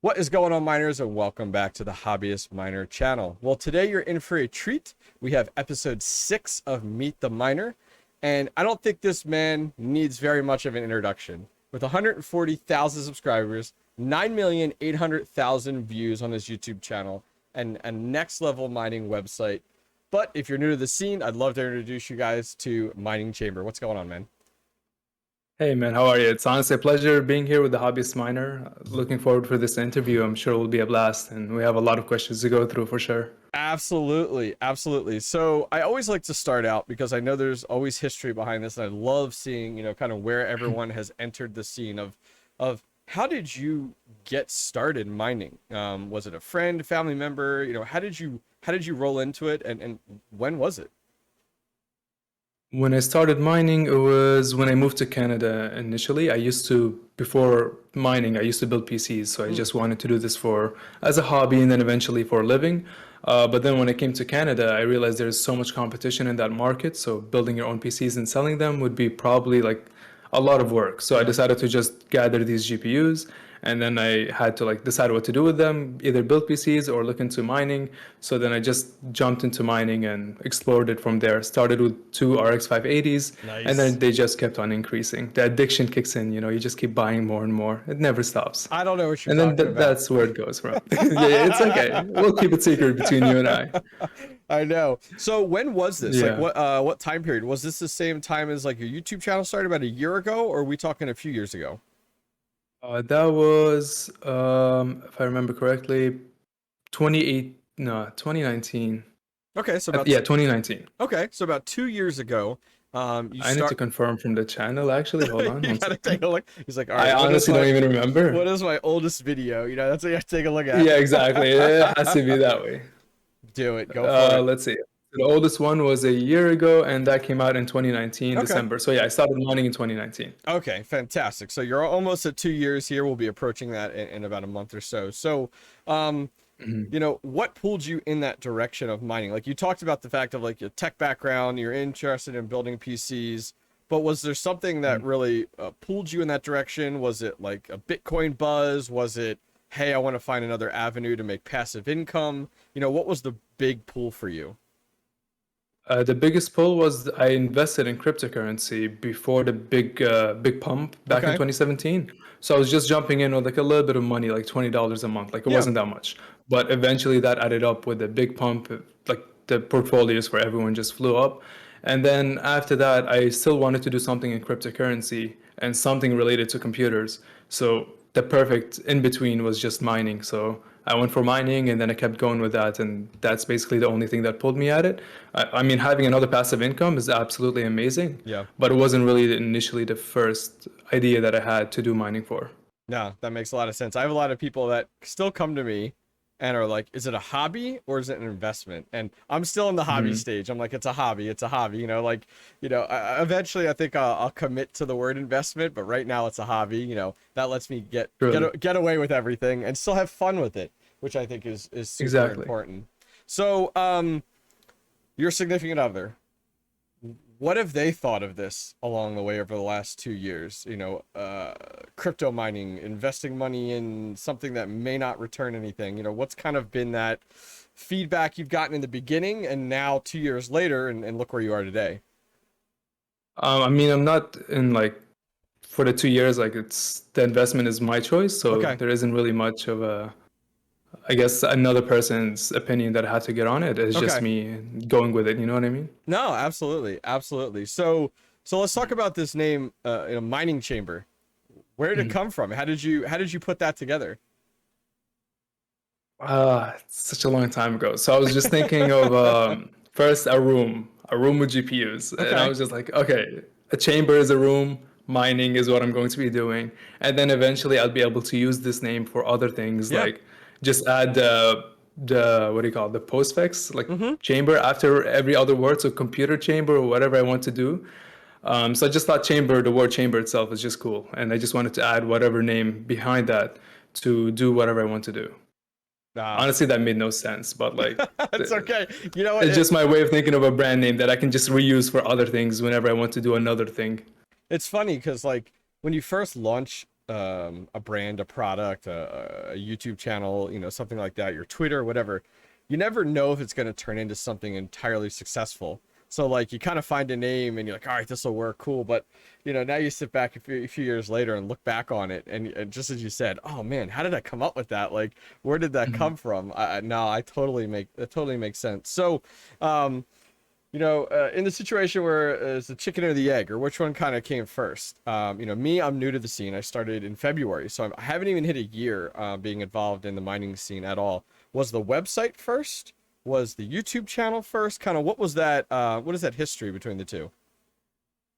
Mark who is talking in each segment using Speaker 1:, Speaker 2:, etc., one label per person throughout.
Speaker 1: What is going on, miners, and welcome back to the Hobbyist Miner channel. Well, today you're in for a treat. We have episode 6 of Meet the Miner, and I don't think this man needs very much of an introduction. With 140,000 subscribers, 9,800,000 views on his YouTube channel, and a next level mining website. But if you're new to the scene, I'd love to introduce you guys to MiningChamber. What's going on, man?
Speaker 2: Hey man, how are you? It's honestly a pleasure being here with the Hobbyist Miner. Looking forward for this interview. I'm sure it will be a blast, and we have a lot of questions to go through for sure.
Speaker 1: Absolutely, absolutely. So I always like to start out because I know there's always history behind this, and I love seeing, kind of where everyone has entered the scene of how did you get started mining? Was it a friend, family member? How did you roll into it, and when was it?
Speaker 2: When I started mining, it was when I moved to Canada initially. Before mining, I used to build PCs, so I just wanted to do this as a hobby and then eventually for a living. But then when I came to Canada, I realized there's so much competition in that market, so building your own PCs and selling them would be probably like a lot of work. So I decided to just gather these GPUs, and then I had to decide what to do with them, either build PCs or look into mining. So then I just jumped into mining and explored it from there. Started with two RX 580s,
Speaker 1: Nice.
Speaker 2: and then they just kept on increasing. The addiction kicks in, you just keep buying more and more. It never stops.
Speaker 1: I don't know what you're
Speaker 2: And then
Speaker 1: talking about.
Speaker 2: that's where it goes from. Yeah, it's okay. We'll keep it secret between you and I.
Speaker 1: I know. So when was this?
Speaker 2: Yeah.
Speaker 1: Like what time period? Was this the same time as like your YouTube channel started about a year ago, or are we talking a few years ago?
Speaker 2: That was, if I remember correctly, 2019.
Speaker 1: Okay, so about
Speaker 2: Yeah, 2019.
Speaker 1: okay, so about 2 years ago, you
Speaker 2: I need to confirm from the channel, actually. Hold on
Speaker 1: you
Speaker 2: one
Speaker 1: gotta
Speaker 2: second.
Speaker 1: take a look. He's like, all
Speaker 2: I
Speaker 1: right,
Speaker 2: honestly don't even remember.
Speaker 1: what is my oldest video? That's what you have to take a look at.
Speaker 2: Yeah, exactly. It has to be that way.
Speaker 1: Do it. Go for it.
Speaker 2: Let's see. The oldest one was a year ago, and that came out in 2019,
Speaker 1: Okay.
Speaker 2: December. So yeah, I started mining in 2019.
Speaker 1: Okay, fantastic. So you're almost at 2 years here. We'll be approaching that in about a month or so. So, what pulled you in that direction of mining? Like you talked about the fact of like your tech background, you're interested in building PCs, but was there something that really pulled you in that direction? Was it like a Bitcoin buzz? Was it, hey, I want to find another avenue to make passive income? What was the big pull for you?
Speaker 2: The biggest pull was I invested in cryptocurrency before the big pump back in
Speaker 1: Okay.
Speaker 2: 2017. So I was just jumping in with like a little bit of money, like $20 a month. Like it
Speaker 1: Yeah.
Speaker 2: wasn't that much. But eventually that added up with the big pump, like the portfolios for everyone just flew up. And then after that, I still wanted to do something in cryptocurrency and something related to computers. So the perfect in between was just mining. So I went for mining and then I kept going with that. And that's basically the only thing that pulled me at it. I mean, having another passive income is absolutely amazing.
Speaker 1: Yeah.
Speaker 2: But it wasn't really initially the first idea that I had to do mining for.
Speaker 1: No, that makes a lot of sense. I have a lot of people that still come to me and are like, is it a hobby or is it an investment? And I'm still in the hobby stage. I'm like, it's a hobby. It's a hobby. Eventually I think I'll commit to the word investment, but right now it's a hobby. That lets me get away with everything and still have fun with it, which I think is super important. So, your significant other, what have they thought of this along the way over the last 2 years? Crypto mining, investing money in something that may not return anything. What's kind of been that feedback you've gotten in the beginning and now 2 years later, and look where you are today?
Speaker 2: I mean, I'm not in for the 2 years, the investment is my choice. So there isn't really much of I guess another person's opinion that I had to get on it. It's just me going with it. You know what I mean?
Speaker 1: No, absolutely, absolutely. So let's talk about this name, MiningChamber. Where did it come from? How did you put that together?
Speaker 2: It's such a long time ago. So I was just thinking of first a room with GPUs, and I was just like, okay, a chamber is a room. Mining is what I'm going to be doing, and then eventually I'll be able to use this name for other things, like just add the what do you call it, the postfix, chamber after every other word, so computer chamber or whatever I want to do. So I just thought the word chamber itself is just cool, and I just wanted to add whatever name behind that to do whatever I want to do. Honestly, that made no sense, but
Speaker 1: it's okay. You know what?
Speaker 2: It's just my way of thinking of a brand name that I can just reuse for other things whenever I want to do another thing.
Speaker 1: It's funny because when you first launch a brand, a product, a YouTube channel, something like that, your Twitter, whatever, you never know if it's going to turn into something entirely successful. So like you kind of find a name and you're like, all right, this will work, cool. But now you sit back a few years later and look back on it, and just as you said, oh man, how did I come up with that? Like, where did that come from? No, that totally makes sense. So, in the situation where it's the chicken or the egg, or which one kind of came first? Me, I'm new to the scene. I started in February, so I haven't even hit a year being involved in the mining scene at all. Was the website first? Was the YouTube channel first? Kind of what was that? What is that history between the two?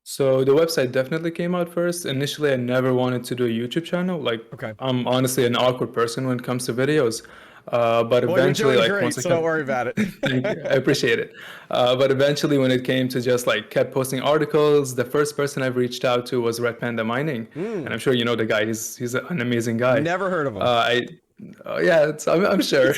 Speaker 2: So the website definitely came out first. Initially, I never wanted to do a YouTube channel. Like,
Speaker 1: Okay.
Speaker 2: I'm honestly an awkward person when it comes to videos. But
Speaker 1: Well, you're
Speaker 2: eventually,
Speaker 1: doing
Speaker 2: like
Speaker 1: great,
Speaker 2: once I
Speaker 1: so don't
Speaker 2: kept,
Speaker 1: worry about it.
Speaker 2: thank you, I appreciate it. But eventually, when it came to just like kept posting articles, the first person I've reached out to was Red Panda Mining, and I'm sure you know the guy. He's an amazing guy.
Speaker 1: Never heard of him.
Speaker 2: I yeah, I'm sure.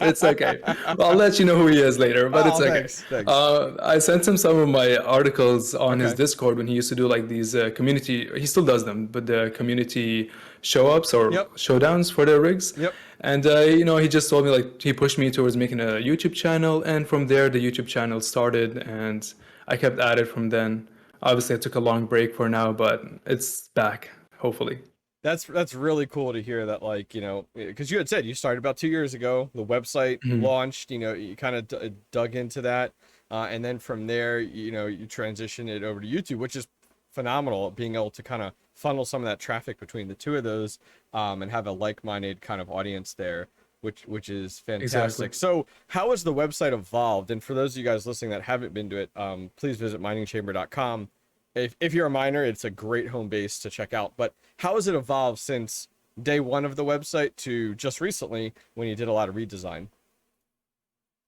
Speaker 2: It's okay. Well, I'll let you know who he is later, but it's
Speaker 1: Oh,
Speaker 2: okay.
Speaker 1: thanks.
Speaker 2: I sent him some of my articles on his
Speaker 1: Okay.
Speaker 2: Discord when he used to do like these community. He still does them, but the community show ups or
Speaker 1: Yep.
Speaker 2: showdowns for the rigs.
Speaker 1: Yep.
Speaker 2: And he just told me like he pushed me towards making a YouTube channel, and from there the YouTube channel started, and I kept at it from then. Obviously, I took a long break for now, but it's back, hopefully.
Speaker 1: That's really cool to hear that, like, because you had said you started about 2 years ago, the website launched, you kind of dug into that, and then from there, you transition it over to YouTube, which is phenomenal, being able to kind of funnel some of that traffic between the two of those, and have a like-minded kind of audience there, which is fantastic.
Speaker 2: Exactly.
Speaker 1: So how has the website evolved? And for those of you guys listening that haven't been to it, please visit miningchamber.com. If you're a miner, it's a great home base to check out. But how has it evolved since day one of the website to just recently when you did a lot of redesign?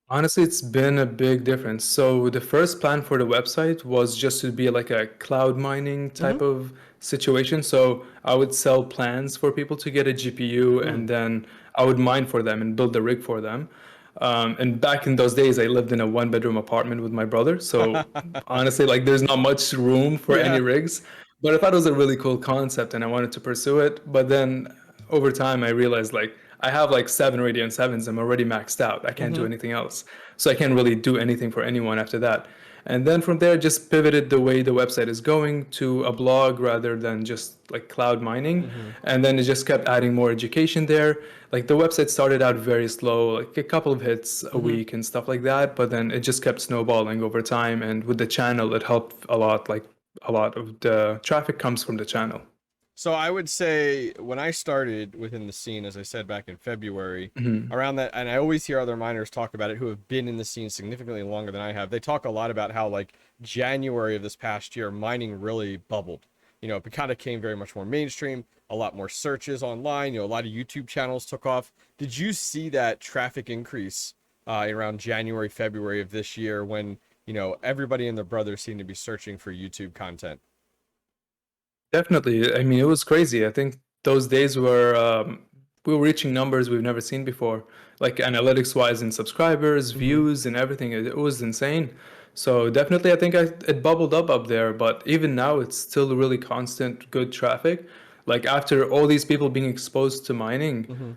Speaker 2: Honestly, it's been a big difference. So the first plan for the website was just to be like a cloud mining
Speaker 1: Mm-hmm.
Speaker 2: type of situation. So I would sell plans for people to get a GPU,
Speaker 1: Mm.
Speaker 2: and then I would mine for them and build the rig for them. And back in those days, I lived in a one-bedroom apartment with my brother. So honestly, like there's not much room for
Speaker 1: Yeah.
Speaker 2: any rigs. But I thought it was a really cool concept and I wanted to pursue it. But then over time, I realized like I have like 7 Radeon 7s. I'm already maxed out. I can't do
Speaker 1: Mm-hmm.
Speaker 2: anything else. So I can't really do anything for anyone after that. And then from there, just pivoted the way the website is going to a blog rather than just like cloud mining.
Speaker 1: Mm-hmm.
Speaker 2: And then it just kept adding more education there. Like the website started out very slow, like a couple of hits a
Speaker 1: Mm-hmm.
Speaker 2: week and stuff like that. But then it just kept snowballing over time. And with the channel, it helped a lot. Like a lot of the traffic comes from the channel.
Speaker 1: So I would say when I started within the scene, as I said back in February,
Speaker 2: Mhm.
Speaker 1: around that, and I always hear other miners talk about it who have been in the scene significantly longer than I have. They talk a lot about how like January of this past year, mining really bubbled. It kind of came very much more mainstream, a lot more searches online, a lot of YouTube channels took off. Did you see that traffic increase around January, February of this year when, everybody and their brother seemed to be searching for YouTube content?
Speaker 2: Definitely. I mean, it was crazy. I think those days were we were reaching numbers we've never seen before, like analytics wise in subscribers,
Speaker 1: Mm-hmm.
Speaker 2: views, and everything. It was insane. So definitely, I think it bubbled up there. But even now, it's still really constant, good traffic. Like after all these people being exposed to mining,
Speaker 1: Mm-hmm.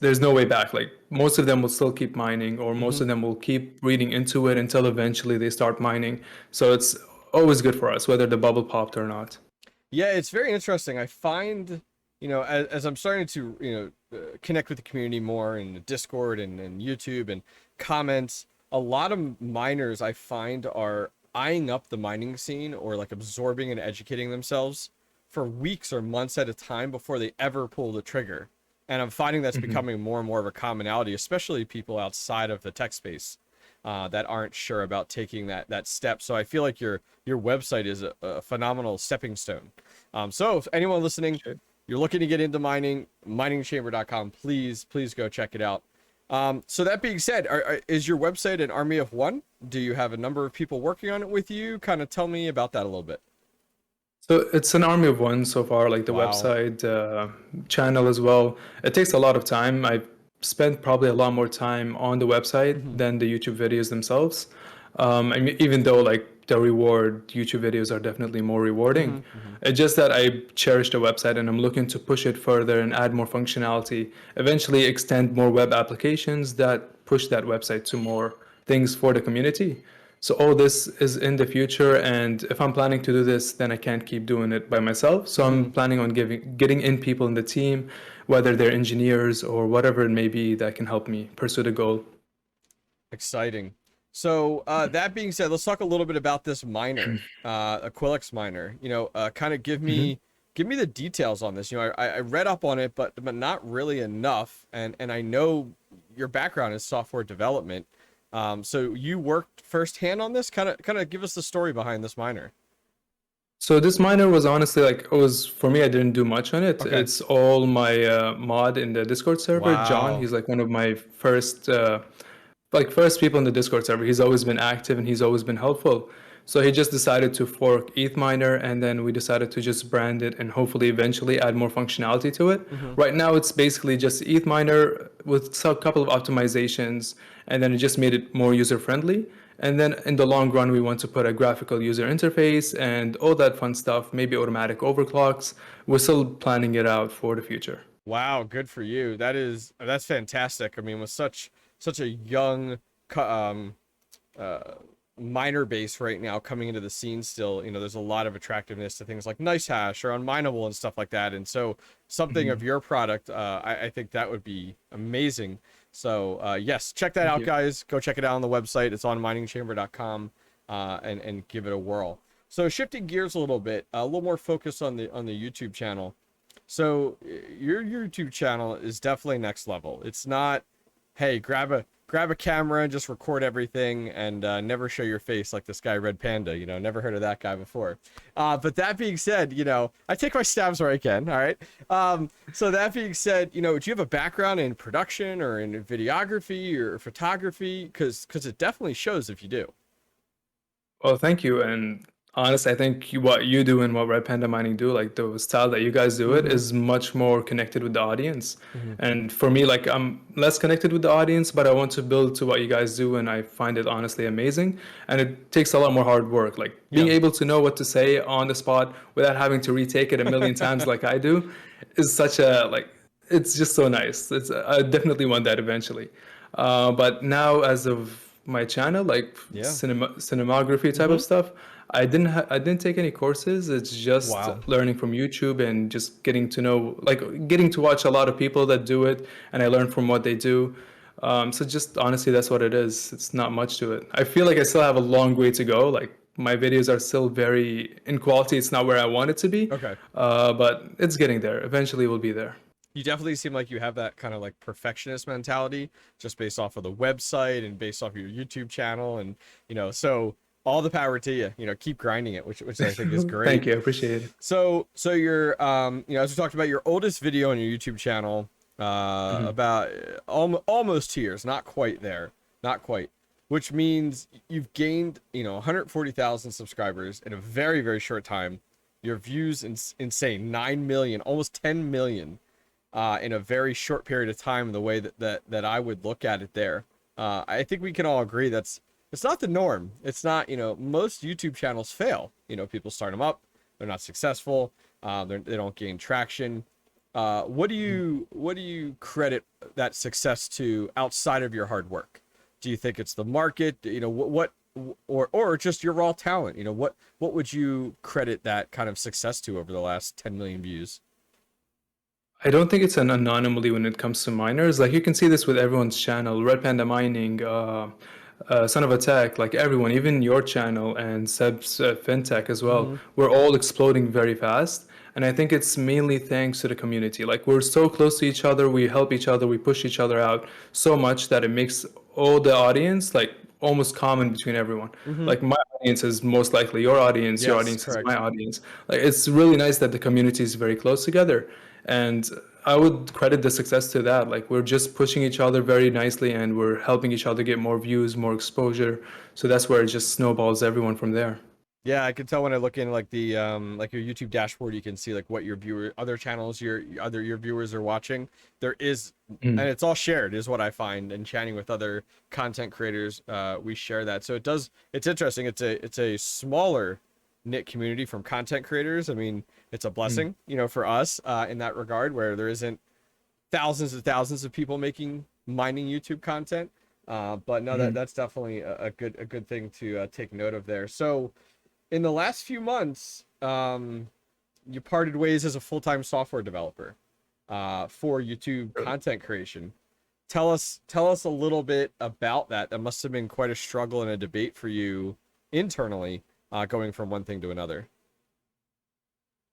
Speaker 2: there's no way back. Like most of them will still keep mining, or most
Speaker 1: Mm-hmm.
Speaker 2: of them will keep reading into it until eventually they start mining. So it's always good for us, whether the bubble popped or not.
Speaker 1: Yeah, it's very interesting. I find, as I'm starting to, connect with the community more in Discord and YouTube and comments, a lot of miners I find are eyeing up the mining scene or like absorbing and educating themselves for weeks or months at a time before they ever pull the trigger. And I'm finding that's
Speaker 2: Mhm.
Speaker 1: becoming more and more of a commonality, especially people outside of the tech space that aren't sure about taking that step. So I feel like your website is a phenomenal stepping stone. So if anyone listening,
Speaker 2: Sure.
Speaker 1: you're looking to get into mining, miningchamber.com, please go check it out. So that being said, is your website an army of one? Do you have a number of people working on it with you? Kind of tell me about that a little bit.
Speaker 2: So it's an army of one so far, like the
Speaker 1: Wow.
Speaker 2: website, channel as well. It takes a lot of time. I've spent probably a lot more time on the website
Speaker 1: Hmm.
Speaker 2: than the YouTube videos themselves. I mean, even though like the reward YouTube videos are definitely more rewarding,
Speaker 1: Mm-hmm.
Speaker 2: it's just that I cherish the website and I'm looking to push it further and add more functionality, eventually extend more web applications that push that website to more things for the community. So all this is in the future, and if I'm planning to do this, then I can't keep doing it by myself. So
Speaker 1: Mm-hmm.
Speaker 2: I'm planning on getting in people in the team, whether they're engineers or whatever it may be, that can help me pursue the goal.
Speaker 1: Exciting. So that being said, let's talk a little bit about this miner, Aquilex miner. Kind of give me the details on this. I read up on it, but not really enough. And I know your background is software development. So you worked firsthand on this. Kind of give us the story behind this miner.
Speaker 2: So this miner was honestly like, it was for me. I didn't do much on it.
Speaker 1: Okay.
Speaker 2: It's all my mod in the Discord server. John,
Speaker 1: Wow.
Speaker 2: he's like one of my first people in the Discord server. He's always been active and he's always been helpful. So he just decided to fork ETH Miner, and then we decided to just brand it and hopefully eventually add more functionality to it.
Speaker 1: Mm-hmm.
Speaker 2: Right now, it's basically just ETH Miner with a couple of optimizations, and then it just made it more user friendly. And then in the long run, we want to put a graphical user interface and all that fun stuff, maybe automatic overclocks. We're still planning it out for the future.
Speaker 1: Wow, good for you. That's fantastic. I mean, with such a young uh miner base right now coming into the scene still, there's a lot of attractiveness to things like nice hash or unmineable and stuff like that. And so something of your product, I think that would be amazing. So yes, check that
Speaker 2: Thank
Speaker 1: out,
Speaker 2: you.
Speaker 1: guys. Go check it out on the website. It's on miningchamber.com, and give it a whirl. So shifting gears a little bit, a little more focus on the YouTube channel. So your YouTube channel is definitely next level. It's not, hey, grab a camera and just record everything and never show your face like this guy Red Panda. Never heard of that guy before. But that being said, I take my stabs where I can. All right. So that being said, do you have a background in production or in videography or photography? Because it definitely shows if you do.
Speaker 2: Well, thank you. And honestly, I think what you do and what Red Panda Mining do, like the style that you guys do it,
Speaker 1: Mm-hmm.
Speaker 2: is much more connected with the audience.
Speaker 1: Mm-hmm.
Speaker 2: And for me, like I'm less connected with the audience, but I want to build to what you guys do, and I find it honestly amazing. And it takes a lot more hard work. Like being
Speaker 1: Yeah.
Speaker 2: able to know what to say on the spot without having to retake it a million times like I do is such a like it's just so nice. I definitely want that eventually. But now, as of my channel, like
Speaker 1: Yeah.
Speaker 2: cinematography type
Speaker 1: Mm-hmm.
Speaker 2: of stuff, I didn't take any courses. It's just
Speaker 1: Wow.
Speaker 2: learning from YouTube and just getting to know, like getting to watch a lot of people that do it, and I learn from what they do. So just honestly, that's what it is. It's not much to it. I feel like I still have a long way to go. Like my videos are still very in quality. It's not where I want it to be,
Speaker 1: Okay.
Speaker 2: but it's getting there. Eventually, we'll be there.
Speaker 1: You definitely seem like you have that kind of like perfectionist mentality just based off of the website and based off of your YouTube channel. And, so all the power to you, keep grinding it, which I think is great.
Speaker 2: Thank you. I appreciate it.
Speaker 1: So you're, as we talked about, your oldest video on your YouTube channel,
Speaker 2: Mhm.
Speaker 1: about almost 2 years, not quite there, not quite, which means you've gained, 140,000 subscribers in a very, very short time. Your views insane, 9 million, almost 10 million, in a very short period of time. The way that I would look at it there, I think we can all agree it's not the norm. It's not, most YouTube channels fail. People start them up, they're not successful, they don't gain traction. What do you credit that success to outside of your hard work? Do you think it's the market? Or just your raw talent? What would you credit that kind of success to over the last 10 million views?
Speaker 2: I don't think it's an anomaly when it comes to miners. Like you can see this with everyone's channel, Red Panda Mining, Son of a Tech, like everyone, even your channel and Seb's FinTech as well.
Speaker 1: Mm-hmm.
Speaker 2: We're all exploding very fast. And I think it's mainly thanks to the community. Like we're so close to each other, we help each other, we push each other out so much that it makes all the audience like almost common between everyone.
Speaker 1: Mm-hmm.
Speaker 2: Like my audience is most likely your
Speaker 1: Yes,
Speaker 2: audience is my
Speaker 1: correct.
Speaker 2: audience. Like it's really nice that the community is very close together. And I would credit the success to that. Like we're just pushing each other very nicely and we're helping each other get more views, more exposure. So that's where it just snowballs everyone from there.
Speaker 1: Yeah, I can tell when I look in like the like your YouTube dashboard, you can see like what your other channels your viewers are watching. There is, and
Speaker 2: Mm,
Speaker 1: it's all shared is what I find, and chatting with other content creators, we share that. So it's interesting. It's a smaller knit community from content creators. I mean, it's a
Speaker 2: mm,
Speaker 1: blessing, for us in that regard, where there isn't thousands and thousands of people making mining YouTube content. But no,
Speaker 2: mm.
Speaker 1: that's definitely a good thing to take note of there. So in the last few months, you parted ways as a full-time software developer for YouTube content creation. Tell us a little bit about that. That must have been quite a struggle and a debate for you internally, going from one thing to another.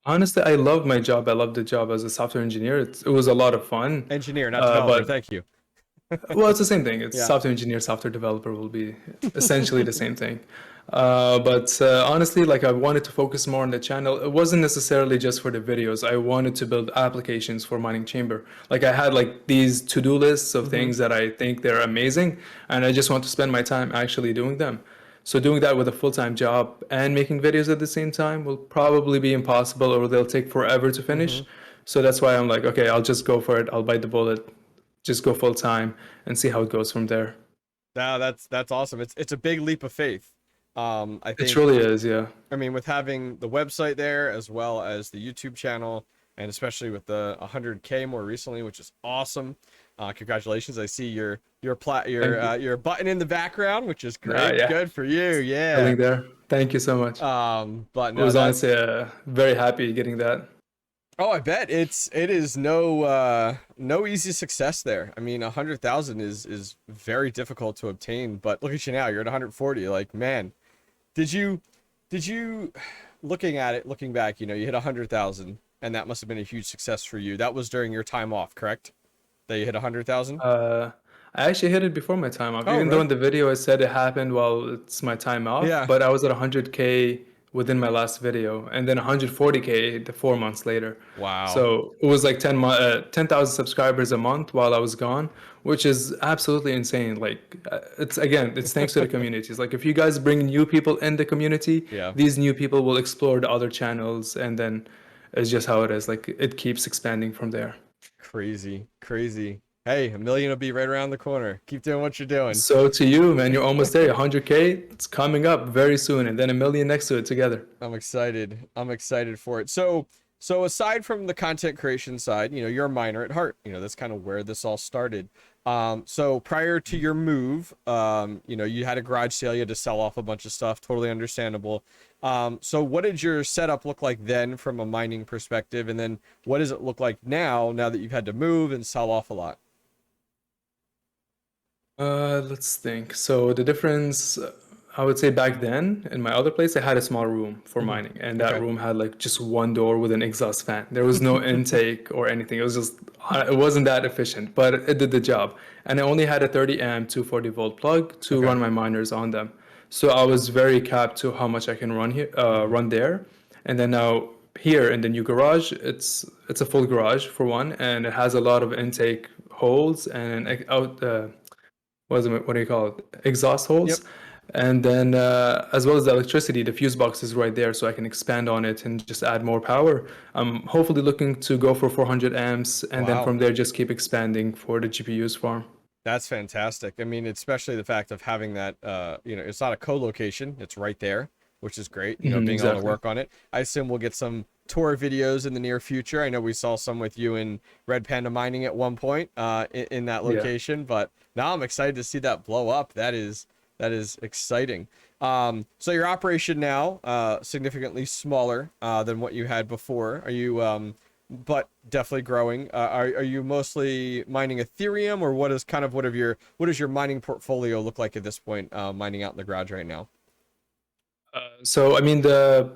Speaker 2: Honestly, I love my job. I love the job as a software engineer. It was a lot of fun.
Speaker 1: Engineer, not developer.
Speaker 2: But
Speaker 1: Thank you.
Speaker 2: well, it's the same thing. It's
Speaker 1: Yeah.
Speaker 2: software engineer, software developer will be essentially the same thing. But honestly, like I wanted to focus more on the channel. It wasn't necessarily just for the videos. I wanted to build applications for MiningChamber. Like I had like these to-do lists of
Speaker 1: Mm-hmm.
Speaker 2: things that I think they're amazing, and I just want to spend my time actually doing them. So doing that with a full-time job and making videos at the same time will probably be impossible, or they'll take forever to
Speaker 1: Mm-hmm.
Speaker 2: finish. So that's why I'm like, okay, I'll just go for it. I'll bite the bullet, just go full time and see how it goes from there.
Speaker 1: No, that's awesome. It's a big leap of faith. I
Speaker 2: It
Speaker 1: think
Speaker 2: truly is, yeah.
Speaker 1: I mean, with having the website there as well as the YouTube channel, and especially with the 100K more recently, which is awesome. Congratulations! I see
Speaker 2: Thank you.
Speaker 1: your button in the background, which is great.
Speaker 2: Yeah,
Speaker 1: Good for you. Yeah.
Speaker 2: spelling there. Thank you so much.
Speaker 1: But
Speaker 2: I
Speaker 1: no,
Speaker 2: was
Speaker 1: that
Speaker 2: honestly very happy getting that.
Speaker 1: oh, I bet it is no easy success there. I mean, 100,000 is very difficult to obtain, but look at you now. You're at 140. Like, man, Did you, did you, looking back, you hit 100,000, and that must have been a huge success for you. That was during your time off, correct? That you hit 100,000?
Speaker 2: Uh, I actually hit it before my time off.
Speaker 1: Oh,
Speaker 2: Even though
Speaker 1: really?
Speaker 2: in the video I said it happened while it's my time off,
Speaker 1: Yeah.
Speaker 2: but I was at 100K within my last video, and then 140K the 4 months later.
Speaker 1: Wow.
Speaker 2: So it was like 10,000 subscribers a month while I was gone, which is absolutely insane. Like it's thanks to the communities. Like if you guys bring new people in the community,
Speaker 1: Yeah.
Speaker 2: these new people will explore the other channels, and then it's just how it is. Like it keeps expanding from there.
Speaker 1: Crazy, crazy. Hey, a million will be right around the corner. Keep doing what you're doing.
Speaker 2: So to you, man, you're almost there. 100K, it's coming up very soon, and then a million next to it together.
Speaker 1: I'm excited. I'm excited for it. So aside from the content creation side, you're a miner at heart. That's kind of where this all started. So prior to your move, you had a garage sale, you had to sell off a bunch of stuff, totally understandable. So what did your setup look like then from a mining perspective? And then what does it look like now that you've had to move and sell off a lot?
Speaker 2: Let's think. So the difference, I would say back then in my other place, I had a small room for
Speaker 1: Hmm.
Speaker 2: mining, and that
Speaker 1: Okay.
Speaker 2: room had like just one door with an exhaust fan. There was no intake or anything. It was just, it wasn't that efficient, but it did the job. And I only had a 30 amp 240 volt plug to
Speaker 1: Okay.
Speaker 2: run my miners on them. So I was very capped to how much I can run here,
Speaker 1: Hmm.
Speaker 2: run there. And then now here in the new garage, it's a full garage for one, and it has a lot of intake holes and what do you call it? Exhaust
Speaker 1: Yep.
Speaker 2: holes. And then, as well as the electricity, the fuse box is right there, so I can expand on it and just add more power. I'm hopefully looking to go for 400 amps, and then
Speaker 1: Wow.
Speaker 2: from there, just keep expanding for the GPUs farm.
Speaker 1: That's fantastic. I mean, especially the fact of having that, it's not a co-location, it's right there, which is great,
Speaker 2: Mhm,
Speaker 1: being able to
Speaker 2: exactly.
Speaker 1: work on it. I assume we'll get some tour videos in the near future. I know we saw some with you in Red Panda Mining at one point, in that
Speaker 2: Yeah.
Speaker 1: location, but now I'm excited to see that blow up. That is exciting. So your operation now, significantly smaller, than what you had before. Are you, but definitely growing. Are you mostly mining Ethereum, or what does your mining portfolio look like at this point? Mining out in the garage right now.
Speaker 2: So I mean, the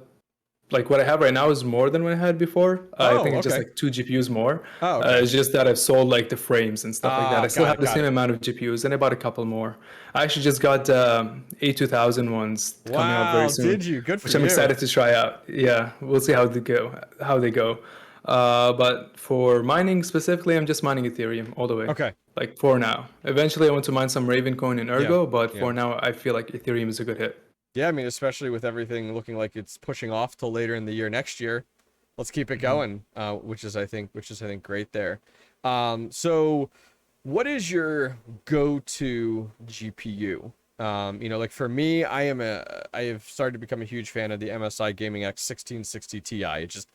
Speaker 2: like what I have right now is more than what I had before. I
Speaker 1: Oh,
Speaker 2: think it's just
Speaker 1: okay.
Speaker 2: like two GPUs more.
Speaker 1: Oh, okay.
Speaker 2: It's just that I've sold like the frames and stuff like that. I still
Speaker 1: Got
Speaker 2: have
Speaker 1: it,
Speaker 2: the
Speaker 1: got
Speaker 2: same
Speaker 1: it.
Speaker 2: amount of GPUs, and I bought a couple more. I actually just got A2000 ones coming out very
Speaker 1: Wow,
Speaker 2: soon,
Speaker 1: did you? Good for
Speaker 2: which I'm
Speaker 1: you.
Speaker 2: excited to try out. Yeah, we'll see how they go. How they go. But for mining specifically, I'm just mining Ethereum all the way.
Speaker 1: Okay.
Speaker 2: Like for now. Eventually, I want to mine some Ravencoin and
Speaker 1: Yeah.
Speaker 2: Ergo, but
Speaker 1: Yeah.
Speaker 2: for now, I feel like Ethereum is a good hit.
Speaker 1: Yeah, I mean, especially with everything looking like it's pushing off till later in the year next year, let's keep it
Speaker 2: Mhm.
Speaker 1: going. Which is I think great there. So what is your go-to GPU? Like for me, I have started to become a huge fan of the MSI Gaming X 1660 Ti. It's just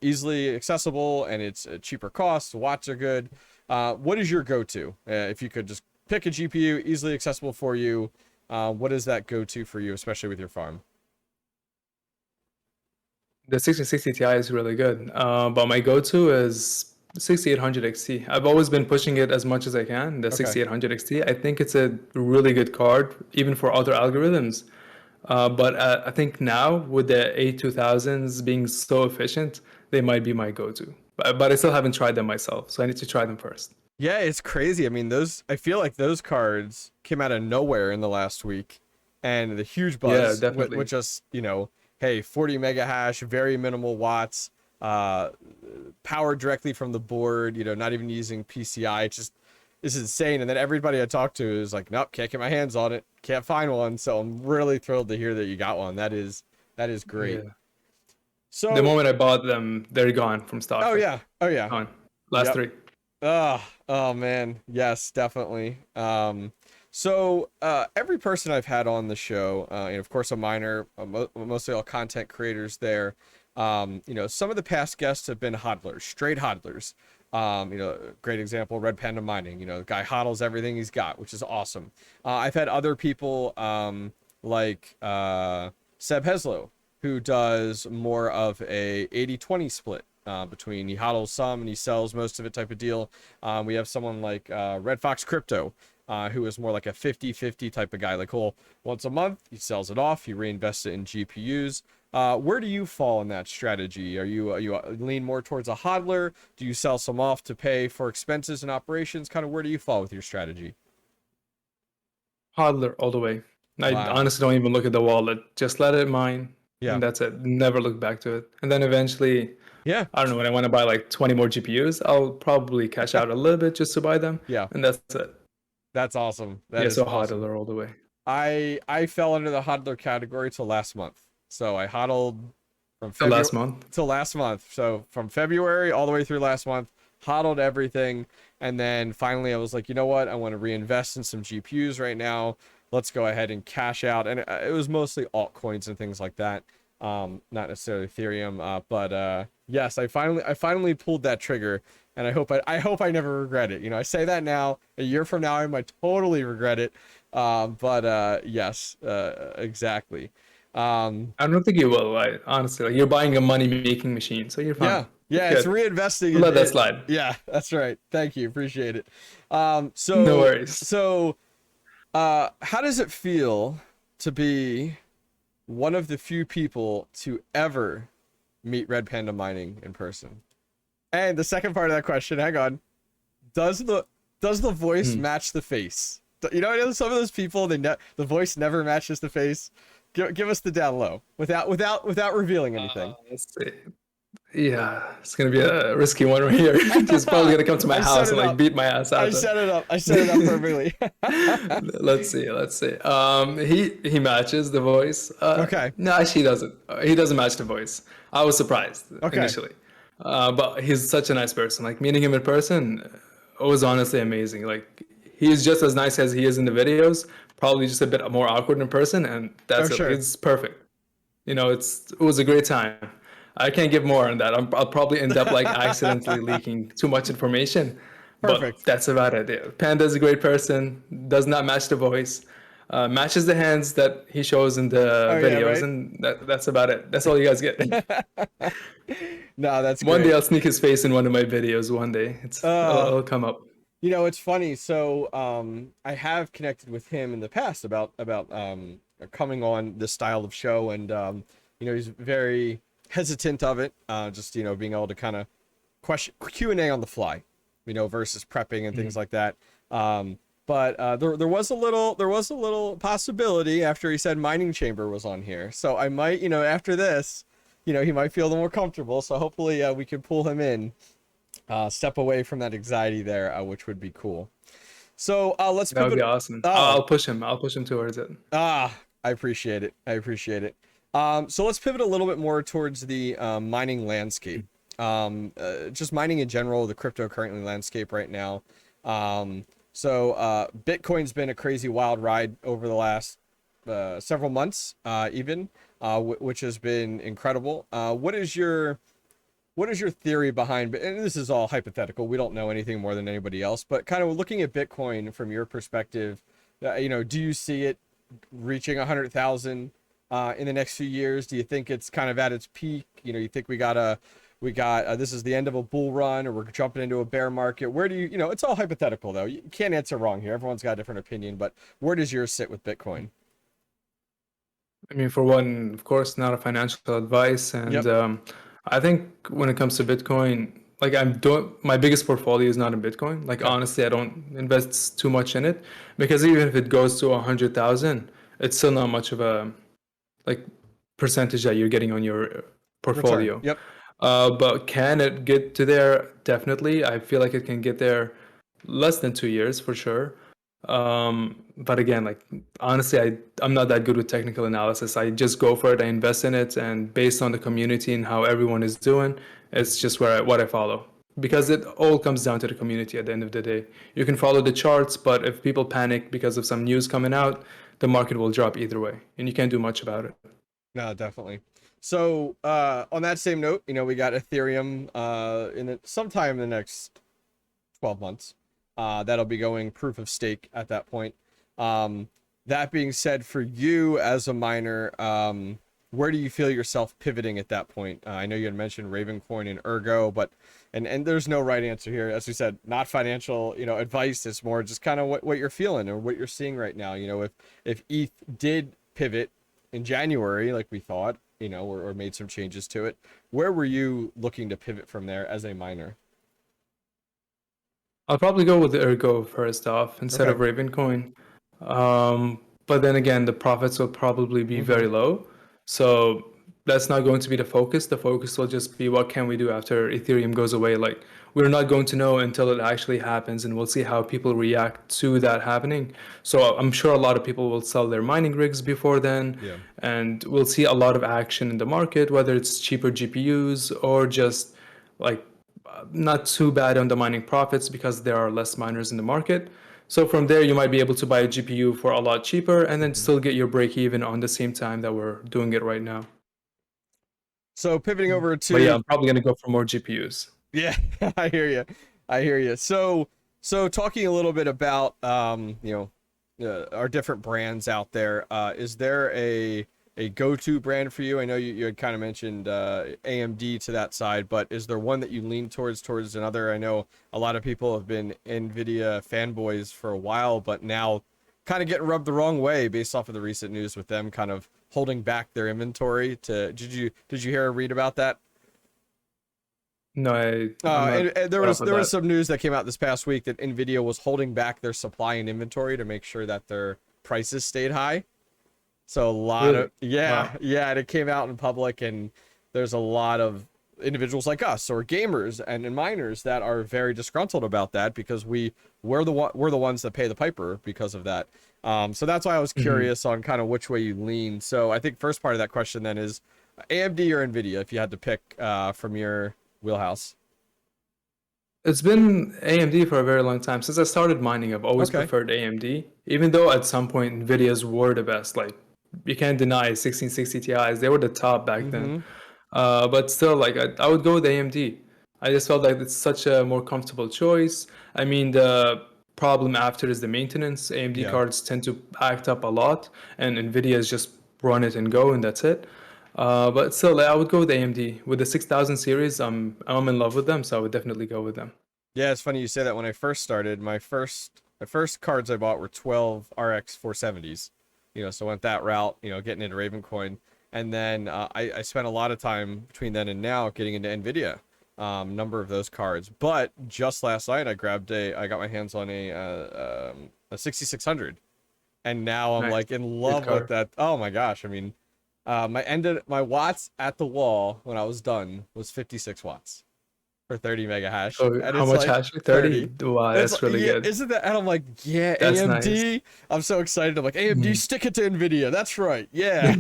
Speaker 1: easily accessible and it's a cheaper cost. Watts are good. What is your go-to? If you could just pick a GPU, easily accessible for you, what is that go-to for you, especially with your farm?
Speaker 2: The 1660 Ti is really good, but my go-to is 6800 XT. I've always been pushing it as much as I can. The
Speaker 1: Okay.
Speaker 2: 6800 XT, I think it's a really good card, even for other algorithms. But I think now with the A2000s being so efficient, they might be my go-to. But I still haven't tried them myself, so I need to try them first.
Speaker 1: Yeah, it's crazy. I mean, I feel like those cards came out of nowhere in the last week, and the huge
Speaker 2: Yeah,
Speaker 1: buzz with
Speaker 2: definitely.
Speaker 1: just, hey, 40 mega hash, very minimal watts, uh, powered directly from the board, not even using PCI. It's just, it's insane. And then everybody I talked to is like, nope, can't get my hands on it, can't find one. So I'm really thrilled to hear that you got one. That is great.
Speaker 2: Yeah. The
Speaker 1: So,
Speaker 2: moment I bought them, they're gone from stock.
Speaker 1: oh
Speaker 2: Like
Speaker 1: yeah, oh yeah,
Speaker 2: gone. Last
Speaker 1: yep.
Speaker 2: three.
Speaker 1: Oh man, yes, definitely. So every person I've had on the show, of course a miner, mostly all content creators there. Some of the past guests have been hodlers, straight hodlers. Great example, Red Panda Mining. The guy hodls everything he's got, which is awesome. I've had other people, like Seb Heslow, who does more of a 80-20 split between he hodls some and he sells most of it type of deal. We have someone like Red Fox Crypto, who is more like a 50-50 type of guy. Like, cool, once a month, he sells it off, he reinvests it in GPUs. Where do you fall in that strategy? Are you lean more towards a hodler? Do you sell some off to pay for expenses and operations? Kind of where do you fall with your strategy?
Speaker 2: Hodler all the way. I
Speaker 1: Wow.
Speaker 2: honestly don't even look at the wallet. Just let it mine,
Speaker 1: Yeah.
Speaker 2: and that's it. Never look back to it. And then eventually,
Speaker 1: Yeah.
Speaker 2: I don't know, when I want to buy like 20 more GPUs, I'll probably cash out a little bit just to buy them,
Speaker 1: Yeah.
Speaker 2: and that's it.
Speaker 1: That's awesome. That
Speaker 2: Yeah,
Speaker 1: is
Speaker 2: so
Speaker 1: awesome.
Speaker 2: hodler all the way.
Speaker 1: I fell under the hodler category till last month. So I hodled from
Speaker 2: The
Speaker 1: February
Speaker 2: last month.
Speaker 1: till last month. So from February all the way through last month, hodled everything, and then finally I was like, you know what? I want to reinvest in some GPUs right now. Let's go ahead and cash out. And it was mostly altcoins and things like that. Not necessarily Ethereum. But yes, I finally pulled that trigger, and I hope I never regret it. I say that now. A year from now, I might totally regret it. But yes, exactly. Um,
Speaker 2: I don't think you will. Honestly, like you're buying a money-making machine, so you're fine.
Speaker 1: yeah,
Speaker 2: You're
Speaker 1: yeah, it's
Speaker 2: good.
Speaker 1: reinvesting in
Speaker 2: Let that
Speaker 1: it.
Speaker 2: slide.
Speaker 1: Yeah, that's right. Thank you, appreciate it. Um,
Speaker 2: No
Speaker 1: so
Speaker 2: worries.
Speaker 1: so how does it feel to be one of the few people to ever meet Red Panda Mining in person? And the second part of that question, hang on, does the does the voice
Speaker 2: Hmm.
Speaker 1: match the face? Some of those people, the voice never matches the face. Give us the down low without revealing anything.
Speaker 2: Let's see. Yeah, it's gonna be a risky one right here. He's probably gonna come to my
Speaker 1: I set
Speaker 2: house
Speaker 1: it
Speaker 2: and like
Speaker 1: up.
Speaker 2: beat my ass
Speaker 1: I
Speaker 2: out.
Speaker 1: set it up. I set it up perfectly.
Speaker 2: Let's see. Let's see. He matches the voice.
Speaker 1: Okay.
Speaker 2: No, actually, he doesn't. He doesn't match the voice. I was surprised
Speaker 1: Okay.
Speaker 2: initially, but he's such a nice person. Like meeting him in person was honestly amazing. Like he's just as nice as he is in the videos. Probably just a bit more awkward in person, and
Speaker 1: Oh
Speaker 2: that's it. Like,
Speaker 1: sure.
Speaker 2: it's perfect. It was a great time. I can't give more on that. I'll probably end up like accidentally leaking too much information, but
Speaker 1: Perfect.
Speaker 2: that's about it. Yeah. Panda's a great person. Does not match the voice. Matches the hands that he shows in the
Speaker 1: Oh yeah.
Speaker 2: videos,
Speaker 1: Right.
Speaker 2: and that's about it. That's all you guys get.
Speaker 1: No, that's
Speaker 2: One day
Speaker 1: great.
Speaker 2: I'll sneak his face in one of my videos. One day
Speaker 1: Uh,
Speaker 2: it'll come up.
Speaker 1: it's funny. So, I have connected with him in the past about coming on this style of show, and he's very hesitant of it. Just being able to kind of question Q&A on the fly, versus prepping and things
Speaker 2: Mhm.
Speaker 1: like that. But there was a little possibility after he said MiningChamber was on here, so I might, after this, he might feel a little more comfortable. So hopefully we can pull him in, step away from that anxiety there, which would be cool. So let's
Speaker 2: That would
Speaker 1: pivot.
Speaker 2: be awesome.
Speaker 1: Oh,
Speaker 2: I'll push him. I'll push him towards it.
Speaker 1: ah, I appreciate it. I appreciate it. So let's pivot a little bit more towards the mining landscape. Just mining in general, the cryptocurrency landscape right now. Bitcoin's been a crazy wild ride over the last several months, even, which has been incredible. What is your theory behind, and this is all hypothetical, we don't know anything more than anybody else, but kind of looking at Bitcoin from your perspective, do you see it reaching 100,000 in the next few years? Do you think it's kind of at its peak? You think we got this is the end of a bull run, or we're jumping into a bear market? Where do it's all hypothetical though. You can't answer wrong here. Everyone's got a different opinion, but where does yours sit with Bitcoin?
Speaker 2: I mean, for one, of course, not a financial advice, and
Speaker 1: Yep.
Speaker 2: I think when it comes to Bitcoin, like I'm doing, my biggest portfolio is not in Bitcoin. Like
Speaker 1: Okay.
Speaker 2: honestly, I don't invest too much in it because even if it goes to 100,000, it's still not much of a like percentage that you're getting on your
Speaker 1: Return.
Speaker 2: portfolio.
Speaker 1: Yep.
Speaker 2: But can it get to there? Definitely. I feel like it can get there less than 2 years for sure. But again, like honestly, I'm not that good with technical analysis. I just go for it. I invest in it, and based on the community and how everyone is doing, it's just what I follow. Because it all comes down to the community at the end of the day. You can follow the charts, but if people panic because of some news coming out, the market will drop either way, and you can't do much about it.
Speaker 1: No, definitely. So, on that same note, we got Ethereum sometime in the next 12 months. That'll be going proof of stake at that point. That being said, for you as a miner, where do you feel yourself pivoting at that point? I know you had mentioned Ravencoin and Ergo, but and there's no right answer here. As we said, not financial, advice. It's more just kind of what you're feeling or what you're seeing right now. If ETH did pivot in January, like we thought, or made some changes to it, where were you looking to pivot from there as a miner?
Speaker 2: I'll probably go with Ergo first off instead
Speaker 1: Okay.
Speaker 2: of Ravencoin. But then again, the profits will probably be
Speaker 1: Mm-hmm.
Speaker 2: very low. So that's not going to be the focus. The focus will just be what can we do after Ethereum goes away? Like we're not going to know until it actually happens, and we'll see how people react to that happening. So I'm sure a lot of people will sell their mining rigs before then,
Speaker 1: Yeah.
Speaker 2: and we'll see a lot of action in the market, whether it's cheaper GPUs or just like not too bad on the mining profits because there are less miners in the market. So from there, you might be able to buy a GPU for a lot cheaper and then
Speaker 1: Mm-hmm.
Speaker 2: still get your break even on the same time that we're doing it right now.
Speaker 1: So pivoting over
Speaker 2: But yeah,
Speaker 1: to
Speaker 2: I'm probably gonna go for more GPUs.
Speaker 1: yeah, I hear you. I hear you. So talking a little bit about our different brands out there. Is there a go-to brand for you? I know you had kind of mentioned AMD to that side, but is there one that you lean towards another? I know a lot of people have been NVIDIA fanboys for a while, but now kind of getting rubbed the wrong way based off of the recent news with them kind of holding back their inventory. Did you hear or read about that?
Speaker 2: No, I'm not
Speaker 1: And there
Speaker 2: caught
Speaker 1: was
Speaker 2: up with
Speaker 1: there was
Speaker 2: that.
Speaker 1: some news that came out this past week that NVIDIA was holding back their supply and inventory to make sure that their prices stayed high. So a lot of
Speaker 2: Really? Wow.
Speaker 1: and it came out in public, and there's a lot of individuals like us or gamers and miners that are very disgruntled about that because we're the ones that pay the piper because of that. So that's why I was
Speaker 2: Mhm.
Speaker 1: curious on kind of which way you lean. So I think first part of that question then is AMD or NVIDIA if you had to pick from your wheelhouse.
Speaker 2: It's been AMD for a very long time. Since I started mining, I've always
Speaker 1: Okay.
Speaker 2: preferred AMD, even though at some point NVIDIA's were the best. Like you can't deny 1660 Ti's, they were the top back then.
Speaker 1: Mm-hmm.
Speaker 2: But still, like I would go with AMD. I just felt like it's such a more comfortable choice. I mean, the problem after is the maintenance. AMD
Speaker 1: Yeah.
Speaker 2: cards tend to act up a lot, and NVIDIA is just run it and go, and that's it. But still, I would go with AMD. With the 6000 series, I'm in love with them, so I would definitely go with them.
Speaker 1: Yeah, it's funny you say that. When I first started, my first cards I bought were 12 RX 470s. So I went that route, getting into Ravencoin. And then I spent a lot of time between then and now getting into NVIDIA, number of those cards. But just last night I got my hands on a 6600. And now I'm
Speaker 2: Nice,
Speaker 1: like in
Speaker 2: good
Speaker 1: love with
Speaker 2: card.
Speaker 1: that. Oh my gosh. I mean, my watts at the wall when I was done was 56 watts for 30 mega hash,
Speaker 2: Oh,
Speaker 1: and
Speaker 2: how
Speaker 1: it's
Speaker 2: much
Speaker 1: like
Speaker 2: hash rate?
Speaker 1: 30.
Speaker 2: 30? Wow,
Speaker 1: It's
Speaker 2: that's
Speaker 1: like,
Speaker 2: really
Speaker 1: yeah,
Speaker 2: good.
Speaker 1: isn't that? And I'm like, yeah,
Speaker 2: That's nice.
Speaker 1: AMD. I'm so excited. I'm like, AMD,
Speaker 2: Mhm.
Speaker 1: stick it to NVIDIA. That's right. Yeah.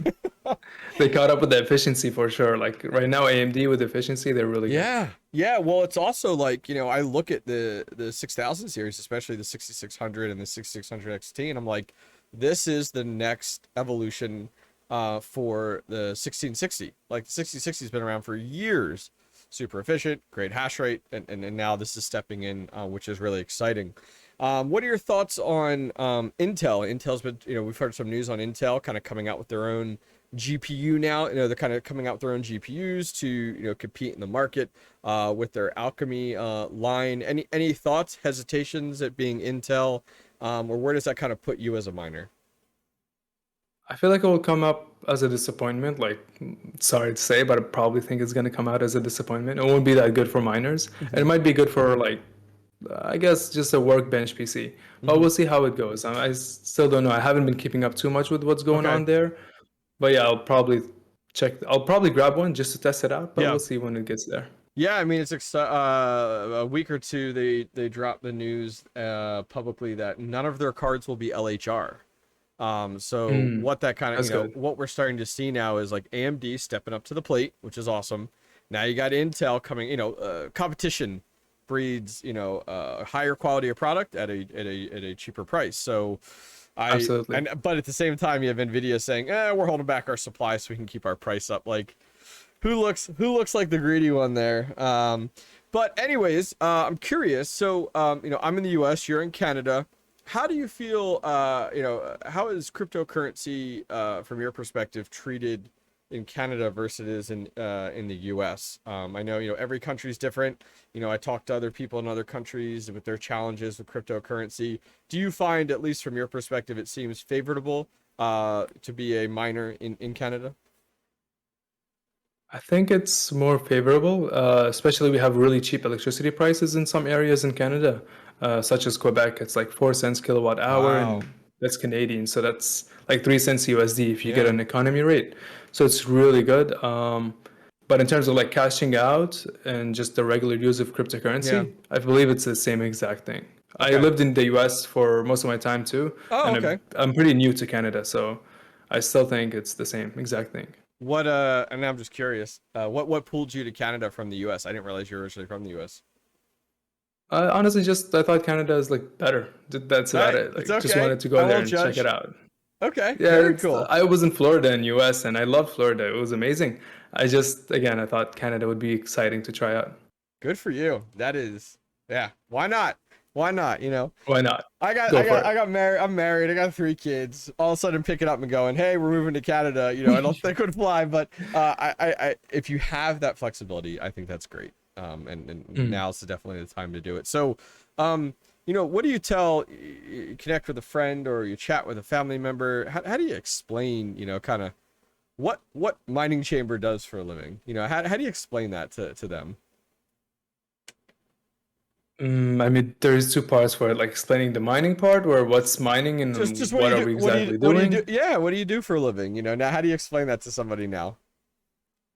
Speaker 2: They caught up with the efficiency for sure. Like right now, AMD with efficiency, they're really good.
Speaker 1: Yeah. Yeah. Well, it's also like, I look at the 6000 series, especially the 6600 and the 6600 XT, and I'm like, this is the next evolution for the 1660. Like the 1660 has been around for years. Super efficient, great hash rate, and now this is stepping in, which is really exciting. What are your thoughts on Intel? Intel's been, we've heard some news on Intel kind of coming out with their own GPU now. They're kind of coming out with their own GPUs to, compete in the market with their Alchemy line. Any thoughts, hesitations at being Intel, or where does that kind of put you as a miner?
Speaker 2: I feel like it will come up as a disappointment. Like, sorry to say, but I probably think it's going to come out as a disappointment. It won't be that good for miners. And it
Speaker 1: Hmm.
Speaker 2: might be good for, like, I guess just a workbench PC. But
Speaker 1: Hmm.
Speaker 2: we'll see how it goes. Still don't know. I haven't been keeping up too much with what's going
Speaker 1: Okay.
Speaker 2: on there. But yeah, I'll probably grab one just to test it out, but
Speaker 1: Yeah.
Speaker 2: we'll see when it gets there.
Speaker 1: Yeah, I mean it's a week or two they dropped the news publicly that none of their cards will be LHR. So
Speaker 2: Mm,
Speaker 1: what that kind of,
Speaker 2: that's good.
Speaker 1: what we're starting to see now is like AMD stepping up to the plate, which is awesome. Now you got Intel coming, competition breeds, higher quality of product at a cheaper price. So
Speaker 2: Absolutely.
Speaker 1: but at the same time you have NVIDIA saying, we're holding back our supply so we can keep our price up. Like who looks like the greedy one there? But anyways, I'm curious. So, I'm in the U.S., you're in Canada. How do you feel? How is cryptocurrency, from your perspective, treated in Canada versus it is in the U.S.? I know every country is different. I talk to other people in other countries with their challenges with cryptocurrency. Do you find, at least from your perspective, it seems favorable to be a miner in Canada?
Speaker 2: I think it's more favorable, especially we have really cheap electricity prices in some areas in Canada, such as Quebec. It's like 4 cents kilowatt hour,
Speaker 1: Wow.
Speaker 2: and that's Canadian. So that's like 3 cents USD if you get
Speaker 1: Yeah.
Speaker 2: an economy rate. So it's really good. But in terms of like cashing out and just the regular use of
Speaker 1: Yeah.
Speaker 2: cryptocurrency, I believe it's the same exact thing. I
Speaker 1: Okay.
Speaker 2: lived in the US for most of my time too,
Speaker 1: Oh,
Speaker 2: and
Speaker 1: okay.
Speaker 2: I'm pretty new to Canada, so I still think it's the same exact thing.
Speaker 1: And I'm just curious, what pulled you to Canada from the US? I didn't realize you were originally from the US.
Speaker 2: Honestly, just I thought Canada is like better. That's about
Speaker 1: Hey,
Speaker 2: it.
Speaker 1: it's
Speaker 2: Like, just
Speaker 1: okay.
Speaker 2: wanted to
Speaker 1: I
Speaker 2: go there
Speaker 1: won't
Speaker 2: and check it
Speaker 1: judge.
Speaker 2: out.
Speaker 1: Okay,
Speaker 2: Yeah,
Speaker 1: very cool.
Speaker 2: I was in Florida in US and I love Florida. It was amazing. Again, I thought Canada would be exciting to try out.
Speaker 1: Good for you. That is, yeah. Why not? Why not?
Speaker 2: Why not?
Speaker 1: I got,
Speaker 2: Go
Speaker 1: I
Speaker 2: for
Speaker 1: got,
Speaker 2: it.
Speaker 1: I got married. I'm married. I got 3 kids. All of a sudden, picking up and going, "Hey, we're moving to Canada." I don't think would fly, but if you have that flexibility, I think that's great. And
Speaker 2: Mm.
Speaker 1: now's definitely the time to do it. So, what do you tell? You connect with a friend or you chat with a family member. How do you explain, kind of what MiningChamber does for a living? How do you explain that to them?
Speaker 2: I mean, there's two parts for it, like explaining the mining part, where what's mining
Speaker 1: Just
Speaker 2: and
Speaker 1: what do
Speaker 2: what
Speaker 1: you
Speaker 2: are
Speaker 1: do?
Speaker 2: we
Speaker 1: What do you
Speaker 2: exactly
Speaker 1: what do you do?
Speaker 2: doing.
Speaker 1: Yeah, what do you do for a living? Now how do you explain that to somebody now?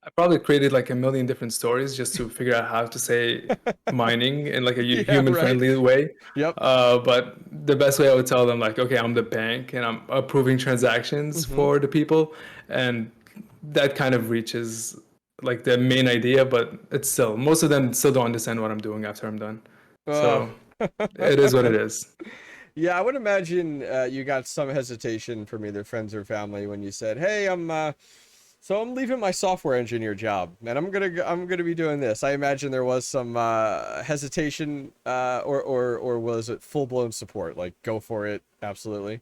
Speaker 2: I probably created like a million different stories just to figure out how to say mining in like a
Speaker 1: Yeah, right.
Speaker 2: human-friendly way.
Speaker 1: Yep.
Speaker 2: But the best way I would tell them like, okay, I'm the bank and I'm approving transactions
Speaker 1: Mm-hmm.
Speaker 2: for the people, and that kind of reaches like the main idea, but it's still most of them still don't understand what I'm doing after I'm done.
Speaker 1: Uh,
Speaker 2: So it is what it is.
Speaker 1: yeah, I would imagine you got some hesitation from either friends or family when you said, "Hey, I'm leaving my software engineer job, and I'm gonna be doing this." I imagine there was some hesitation, or was it full blown support? Like, go for it, absolutely.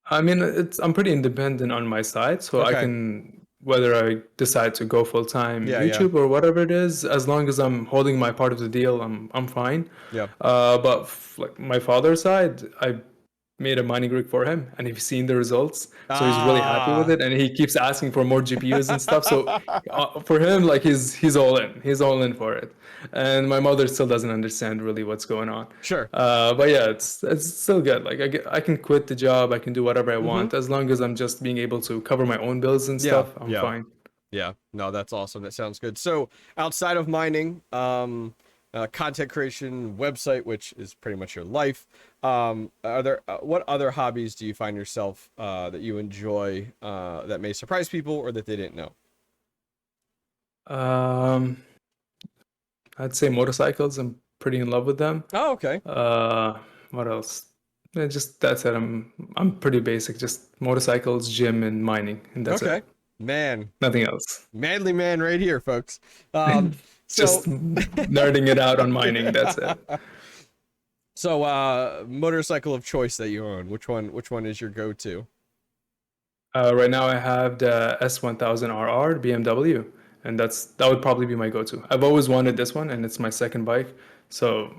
Speaker 2: I mean, I'm pretty independent on my side, so I
Speaker 1: Okay.
Speaker 2: can whether I decide to go full time
Speaker 1: Yeah, yeah,
Speaker 2: YouTube or whatever it is, as long as I'm holding my part of the deal, I'm fine.
Speaker 1: yeah.
Speaker 2: But like my father's side, I made a mining rig for him, and he's seen the results, so he's really happy with
Speaker 1: Ah.
Speaker 2: it, and he keeps asking for more GPUs and stuff. So for him, like he's all in, he's all in for it. And my mother still doesn't understand really what's going on.
Speaker 1: Sure.
Speaker 2: But yeah, it's still good. Like I can quit the job, I can do whatever I
Speaker 1: Mm-hmm.
Speaker 2: want as long as I'm just being able to cover my own bills and
Speaker 1: Yeah,
Speaker 2: stuff. I'm
Speaker 1: yeah.
Speaker 2: fine.
Speaker 1: Yeah, no, that's awesome. That sounds good. So outside of mining, content creation, website, which is pretty much your life, are there what other hobbies do you find yourself that you enjoy that may surprise people or that they didn't know?
Speaker 2: Um, I'd say motorcycles. I'm pretty in love with them.
Speaker 1: Oh, okay.
Speaker 2: Uh, what else? Just that's it. I'm pretty basic. Just motorcycles, gym, and mining, and that's it.
Speaker 1: Okay. Man,
Speaker 2: Nothing else.
Speaker 1: manly man right here, folks. Um,
Speaker 2: Just
Speaker 1: so
Speaker 2: nerding it out on mining. That's it.
Speaker 1: so motorcycle of choice that you own, which one is your go-to?
Speaker 2: Right now, I have the S1000RR BMW, and that would probably be my go-to. I've always wanted this one, and it's my second bike, so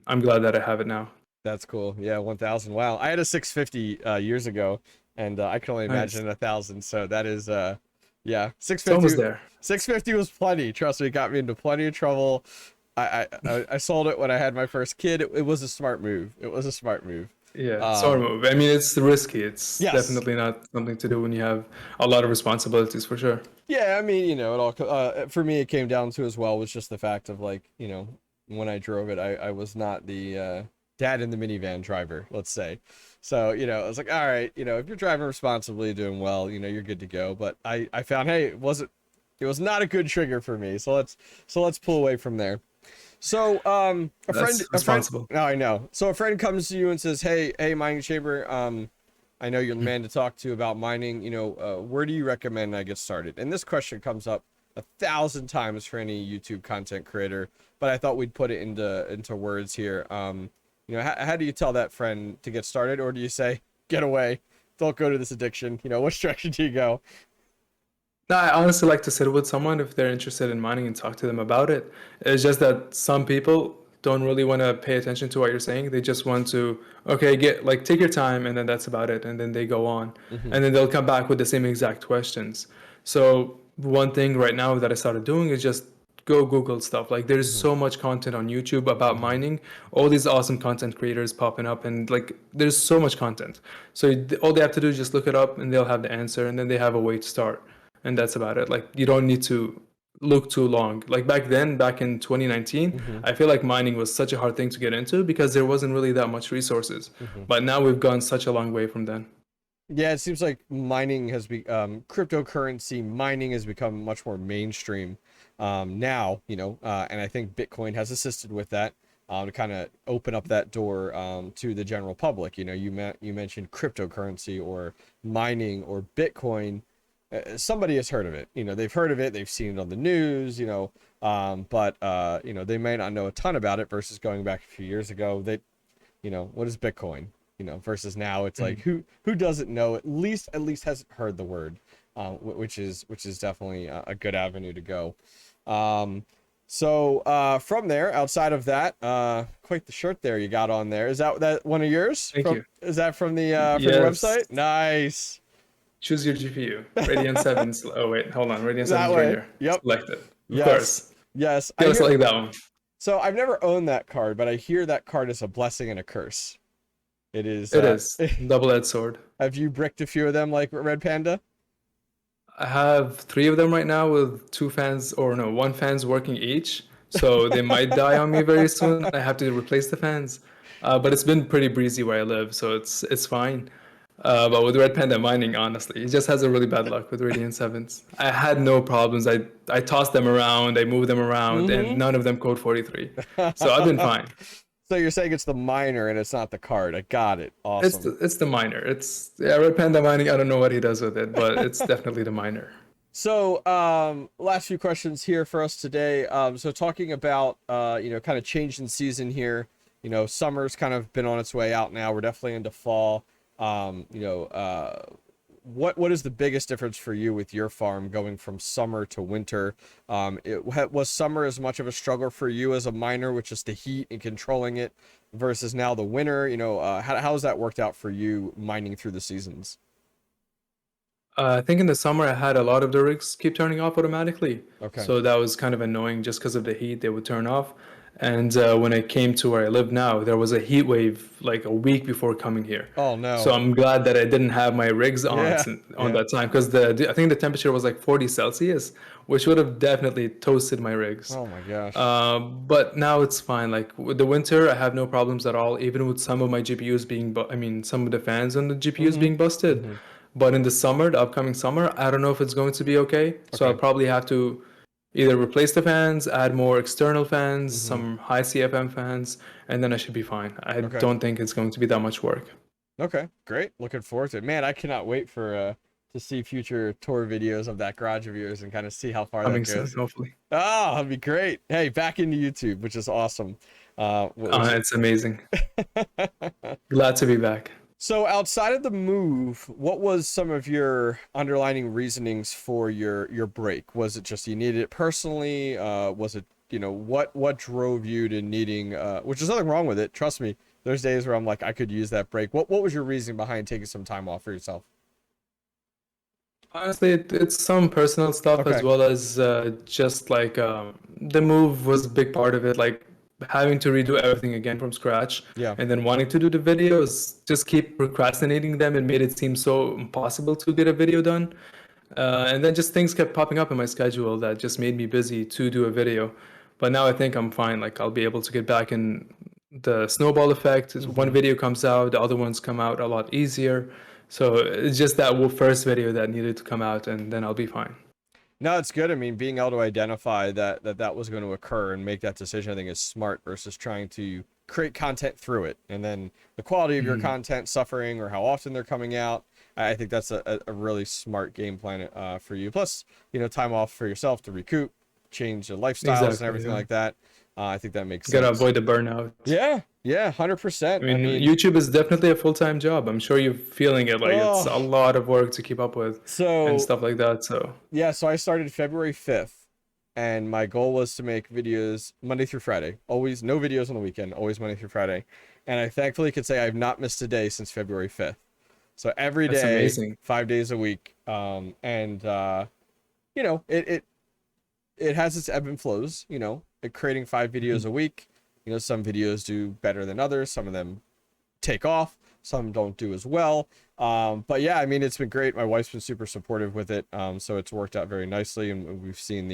Speaker 2: I'm glad that I have it now.
Speaker 1: That's cool. Yeah, 1000. Wow. I had a 650 years ago, and I can only
Speaker 2: Nice.
Speaker 1: imagine 1000. So that is yeah,
Speaker 2: It's almost
Speaker 1: 650
Speaker 2: there.
Speaker 1: 650 was plenty. Trust me, it got me into plenty of trouble. I sold it when I had my first kid. It was a smart move. It was a smart move.
Speaker 2: Yeah, sort
Speaker 1: Um,
Speaker 2: of. I mean, it's risky. It's
Speaker 1: yes.
Speaker 2: definitely not something to do when you have a lot of responsibilities, for sure.
Speaker 1: Yeah, I mean, it all for me it came down to as well was just the fact of like, when I drove it, I was not the dad in the minivan driver, let's say. So, I was like, all right, if you're driving responsibly, doing well, you're good to go. But I found, hey, it was not a good trigger for me. So let's pull away from there. So,
Speaker 2: That's responsible.
Speaker 1: no, I know. So a friend comes to you and says, hey, mining chamber, I know you're the man to talk to about mining. Where do you recommend I get started? And this question comes up 1,000 times for any YouTube content creator, but I thought we'd put it into words here. How do you tell that friend to get started, or do you say, get away, don't go to this addiction? Which direction do you go?
Speaker 2: No, I honestly like to sit with someone if they're interested in mining and talk to them about it. It's just that some people don't really want to pay attention to what you're saying. They just want to, okay, take your time, and then that's about it. And then they go on.
Speaker 1: Hmm.
Speaker 2: And then they'll come back with the same exact questions. So one thing right now that I started doing is just go Google stuff. Like there's
Speaker 1: Hmm.
Speaker 2: so much content on YouTube about
Speaker 1: Hmm.
Speaker 2: mining, all these awesome content creators popping up, and like there's so much content. So all they have to do is just look it up, and they'll have the answer, and then they have a way to start, and that's about it. Like you don't need to look too long. Like back then, back in 2019,
Speaker 1: Hmm.
Speaker 2: I feel like mining was such a hard thing to get into because there wasn't really that much resources.
Speaker 1: Hmm.
Speaker 2: But now we've gone such a long way from then.
Speaker 1: Yeah, it seems like mining has cryptocurrency mining has become much more mainstream now, and I think Bitcoin has assisted with that to kind of open up that door to the general public. You mentioned cryptocurrency or mining or Bitcoin. Somebody has heard of it. They've heard of it. They've seen it on the news. But they may not know a ton about it versus going back a few years ago. What is Bitcoin? Versus now it's like
Speaker 2: Mhm.
Speaker 1: who doesn't know at least hasn't heard the word, which is definitely a good avenue to go. So from there, outside of that, quite the shirt there you got on there. Is that one of yours?
Speaker 2: Thank you.
Speaker 1: Is that from your
Speaker 2: Yes.
Speaker 1: website? Nice.
Speaker 2: Choose your GPU. Radeon 7. Oh, wait, hold on. Radeon
Speaker 1: That
Speaker 2: 7's right
Speaker 1: way.
Speaker 2: here.
Speaker 1: Yep.
Speaker 2: Select it. Of
Speaker 1: Yes.
Speaker 2: course.
Speaker 1: Yes. I
Speaker 2: Gotta
Speaker 1: hear.
Speaker 2: select that one.
Speaker 1: So I've never owned that card, but I hear that card is a blessing and a curse. It is.
Speaker 2: It is. Double-edged sword.
Speaker 1: Have you bricked a few of them like Red Panda?
Speaker 2: I have 3 of them right now with 2 fans, or no, 1 fans working each. So they might die on me very soon. I have to replace the fans. But it's been pretty breezy where I live, so it's fine. But with Red Panda mining, honestly, it just has a really bad luck with Radiant 7s. I had no problems. I tossed them around, I moved them around, and
Speaker 1: Mm-hmm.
Speaker 2: none of them code 43. So I've been fine.
Speaker 1: So you're saying it's the miner and it's not the card. I got it.
Speaker 2: It's
Speaker 1: Awesome.
Speaker 2: the miner. Yeah, Red Panda mining. I don't know what he does with it, but it's definitely the miner.
Speaker 1: So, last few questions here for us today. So talking about, kind of change in season here. Summer's kind of been on its way out now. We're definitely into fall. Um, you know, uh, what is the biggest difference for you with your farm going from summer to winter? Was summer as much of a struggle for you as a miner with just the heat and controlling it versus now the winter? How has that worked out for you mining through the seasons?
Speaker 2: I think in the summer I had a lot of the rigs keep turning off automatically.
Speaker 1: Okay.
Speaker 2: So that was kind of annoying just because of the heat, they would turn off. And when I came to where I live now, there was a heat wave like a week before coming here.
Speaker 1: Oh
Speaker 2: So
Speaker 1: no.
Speaker 2: I'm glad that I didn't have my rigs on
Speaker 1: Yeah.
Speaker 2: on
Speaker 1: Yeah.
Speaker 2: that time, because I think the temperature was like 40 Celsius, which would have definitely toasted my rigs.
Speaker 1: Oh my gosh.
Speaker 2: But now it's fine. Like with the winter, I have no problems at all. Even with some of my GPUs being, I mean, some of the fans on the GPUs
Speaker 1: Mm-hmm.
Speaker 2: being busted.
Speaker 1: Mm-hmm.
Speaker 2: But in the summer, the upcoming summer, I don't know if it's going to be okay. So I'll
Speaker 1: Okay.
Speaker 2: probably have to either replace the fans, add more external fans,
Speaker 1: Mm-hmm.
Speaker 2: some high CFM fans, and then I should be fine. I
Speaker 1: Okay.
Speaker 2: don't think it's going to be that much work.
Speaker 1: Okay. Great. Looking forward to it. Man, I cannot wait for to see future tour videos of that garage of yours and kind of see how far that
Speaker 2: Coming soon,
Speaker 1: goes.
Speaker 2: hopefully.
Speaker 1: Oh, that'd be great. Hey, back into YouTube, which is awesome. Which is
Speaker 2: It's amazing. Glad to be back.
Speaker 1: so outside of the move, what was some of your underlining reasonings for your break? Was it just you needed it personally? Was it, what drove you to needing which is nothing wrong with it. Trust me. There's days where I'm like, I could use that break. What was your reasoning behind taking some time off for yourself?
Speaker 2: Honestly, it's some personal stuff as
Speaker 1: Okay.
Speaker 2: well as just like the move was a big part of it. Like having to redo everything again from scratch
Speaker 1: Yeah.
Speaker 2: and then wanting to do the videos, just keep procrastinating them and made it seem so impossible to get a video done. And then just things kept popping up in my schedule that just made me busy to do a video. But now I think I'm fine. Like I'll be able to get back in the snowball effect. One
Speaker 1: Hmm.
Speaker 2: video comes out, the other ones come out a lot easier. So it's just that first video that needed to come out, and then I'll be fine.
Speaker 1: No, it's good. I mean, being able to identify that was going to occur and make that decision, I think is smart versus trying to create content through it. And then the quality of your
Speaker 2: Mhm.
Speaker 1: content suffering or how often they're coming out. I think that's a really smart game plan for you. Plus, time off for yourself to recoup, change the lifestyles and
Speaker 2: Exactly.
Speaker 1: everything
Speaker 2: Yeah.
Speaker 1: like that. I think that makes
Speaker 2: Gotta
Speaker 1: sense.
Speaker 2: avoid the burnout.
Speaker 1: Yeah, yeah,
Speaker 2: I
Speaker 1: 100%. I
Speaker 2: mean,
Speaker 1: mean,
Speaker 2: YouTube is definitely a full-time job. I'm sure you're feeling it. Like it's a
Speaker 1: oh,
Speaker 2: lot of work to keep up with and
Speaker 1: so
Speaker 2: stuff like that. So
Speaker 1: yeah, so I started February 5th, and my goal was to make videos Monday through Friday. Always no videos on the weekend, always Monday through Friday. And I thankfully could say I've not missed a day since February 5th. So every
Speaker 2: that's
Speaker 1: day,
Speaker 2: amazing.
Speaker 1: 5 days a week. And you know, it has its ebb and flows, creating 5 videos
Speaker 2: Mhm.
Speaker 1: a week. Some videos do better than others, some of them take off, some don't do as well. But yeah, I mean, it's been great. My wife's been super supportive with it, so it's worked out very nicely, and we've seen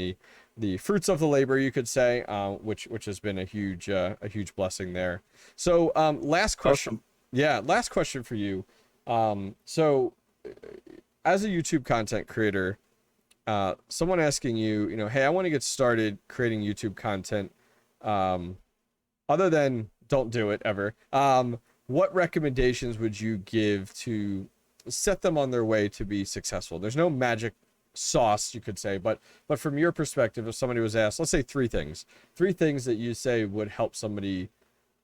Speaker 1: the fruits of the labor, you could say, which has been a huge blessing there. So last question.
Speaker 2: Awesome.
Speaker 1: Yeah, last question for you. So as a YouTube content creator, someone asking you, hey, I want to get started creating YouTube content, um, other than don't do it ever. What recommendations would you give to set them on their way to be successful? There's no magic sauce, you could say, but from your perspective, if somebody was asked, let's say three things that you say would help somebody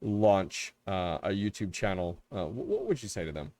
Speaker 1: launch a YouTube channel, what would you say to them?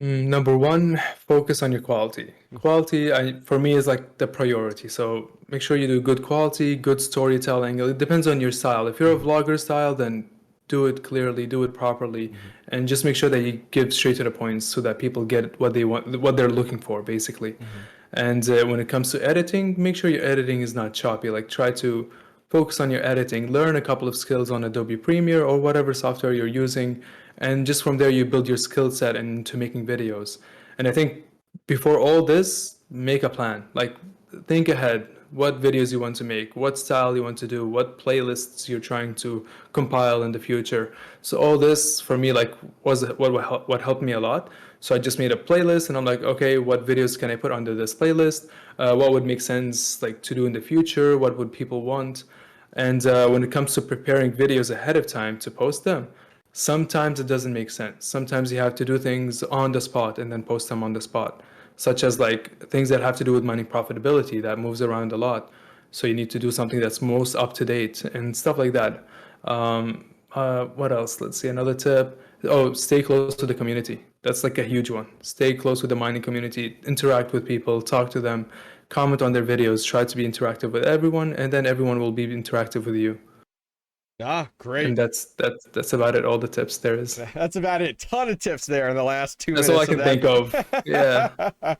Speaker 2: Number one, focus on your quality. Quality, for me, is like the priority. So make sure you do good quality, good storytelling. It depends on your style. If you're a
Speaker 1: Mhm,
Speaker 2: vlogger style, then do it clearly, do it properly,
Speaker 1: mhm,
Speaker 2: and just make sure that you give straight to the point so that people get what they want, what they're looking for, basically.
Speaker 1: mhm,
Speaker 2: And when it comes to editing, make sure your editing is not choppy. Like try to focus on your editing, learn a couple of skills on Adobe Premiere or whatever software you're using, and just from there you build your skill set into making videos. And I think before all this, make a plan. Like think ahead what videos you want to make, what style you want to do, what playlists you're trying to compile in the future. So all this for me like was what helped me a lot. So I just made a playlist and I'm like, okay, what videos can I put under this playlist? What would make sense like to do in the future? What would people want? And when it comes to preparing videos ahead of time to post them, sometimes it doesn't make sense. Sometimes you have to do things on the spot and then post them on the spot, such as like things that have to do with money profitability that moves around a lot. So you need to do something that's most up to date and stuff like that. What else? Let's see, another tip. Oh, stay close to the community. That's like a huge one. Stay close with the mining community, interact with people, talk to them, comment on their videos, try to be interactive with everyone, and then everyone will be interactive with you.
Speaker 1: great.
Speaker 2: And that's about it, all the tips there is.
Speaker 1: That's about it. Ton of tips there in the last two
Speaker 2: That's all I
Speaker 1: minutes of
Speaker 2: can
Speaker 1: that.
Speaker 2: think of. Yeah.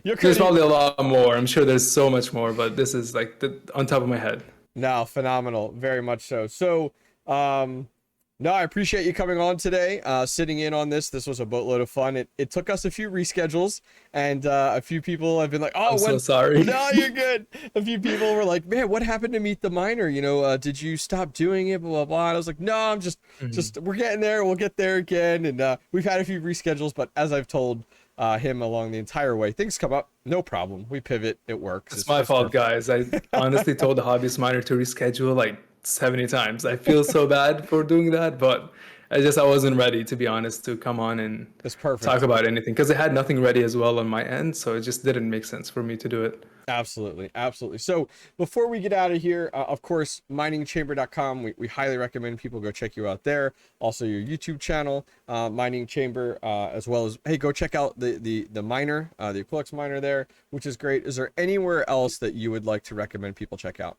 Speaker 1: You're
Speaker 2: There's
Speaker 1: cutting.
Speaker 2: probably a lot more. I'm sure there's so much more, but this is like on top of my head.
Speaker 1: No, phenomenal. Very much so. So, no, I appreciate you coming on today, sitting in on this. This was a boatload of fun. It took us a few reschedules, and a few people have been like,
Speaker 2: I'm
Speaker 1: "Oh,
Speaker 2: so
Speaker 1: when?"
Speaker 2: sorry.
Speaker 1: No, you're good. A few people were like, "Man, what happened to Meet the Miner? You know, did you stop doing it?" Blah blah blah. And I was like, "No, I'm just we're getting there. We'll get there again." And we've had a few reschedules, but as I've told him along the entire way, things come up, no problem. We pivot. It works.
Speaker 2: It's my
Speaker 1: It's
Speaker 2: fault,
Speaker 1: perfect.
Speaker 2: guys. I honestly told the Hobbyist Miner to reschedule like 70 times. I feel so bad for doing that, but I wasn't ready, to be honest, to come on and
Speaker 1: It's
Speaker 2: talk
Speaker 1: perfect.
Speaker 2: about anything because I had nothing ready as well on my end, so it just didn't make sense for me to do it.
Speaker 1: Absolutely, absolutely. So before we get out of here, of course, miningchamber.com, we highly recommend people go check you out there. Also your YouTube channel, Mining Chamber, as well as, hey, go check out the miner, the Aquilex miner there, which is great. Is there anywhere else that you would like to recommend people check out?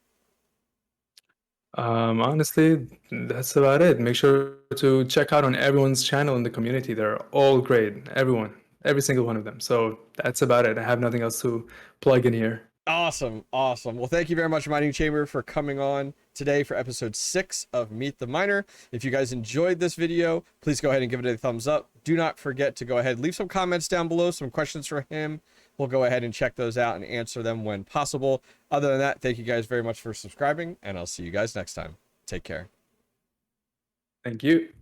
Speaker 2: Honestly, that's about it. Make sure to check out on everyone's channel in the community. They're all great. Everyone, every single one of them. So that's about it. I have nothing else to plug in here.
Speaker 1: Awesome, awesome. Well, thank you very much, Mining Chamber, for coming on today for episode 6 of Meet the Miner. If you guys enjoyed this video, please go ahead and give it a thumbs up. Do not forget to go ahead, leave some comments down below, some questions for him. We'll go ahead and check those out and answer them when possible. Other than that, thank you guys very much for subscribing, and I'll see you guys next time. Take care.
Speaker 2: Thank you.